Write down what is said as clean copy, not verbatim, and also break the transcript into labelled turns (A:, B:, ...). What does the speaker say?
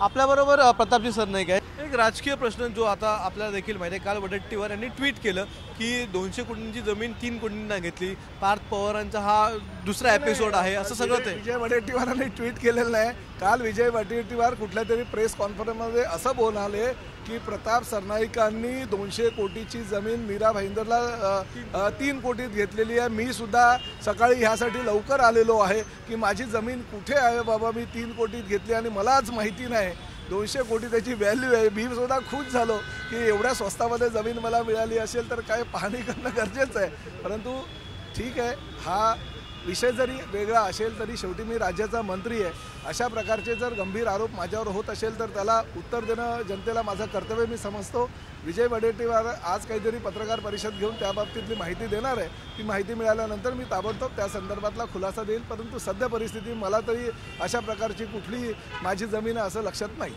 A: आपल्याबरोबर प्रतापजी सरनाईक आहे। एक राजकीय प्रश्न जो आता आपल्याला देखील माहिती आहे, काल वडेट्टीवार यांनी ट्विट केलं की 200 कोटींची जमीन 3 कोटींना घेतली, पार्थ पवारांचा हा दुसरा एपिसोड आहे असं सगळं ते
B: विजय वडेट्टीवारांनी ट्विट केलेलं नाही। काल विजय वडेट्टीवार कुठल्या तरी प्रेस कॉन्फरन्समध्ये असं बोलले की प्रताप सरनाईकांनी 200 कोटीची जमीन मीरा भाईंदरला 3 कोटीत घेतलेली आहे। मी सुद्धा सकाळी ह्यासाठी लवकर आलेलो आहे की माझी जमीन कुठे आहे बाबा, मी 3 कोटीत घेतली आणि मलाच माहिती नाही 200 कोटी त्याची व्हॅल्यू आहे। मी सुद्धा खुश झालो की एवढ्या स्वस्तामध्ये जमीन मला मिळाली असेल तर काय पाहणी करणं गरजेचं आहे। परंतु ठीक आहे, हा विषय जरी वेगळा असेल तरी शेवटी मी राज्याचा मंत्री आहे। अशा प्रकारचे जर गंभीर आरोप माझ्यावर होत असेल तर त्याला उत्तर देणं जनतेला माझं कर्तव्य मी समजतो। विजय वडेट्टीवार आज काहीतरी पत्रकार परिषद घेऊन त्या बाबतीतली माहिती देणार आहे। ती माहिती मिळाल्यानंतर मी ताबडतोब त्या संदर्भातला खुलासा देईल। परंतु सध्या परिस्थिती मला तरी अशा प्रकारची कुठली माझी जमीन आहे असं लक्षात नाही।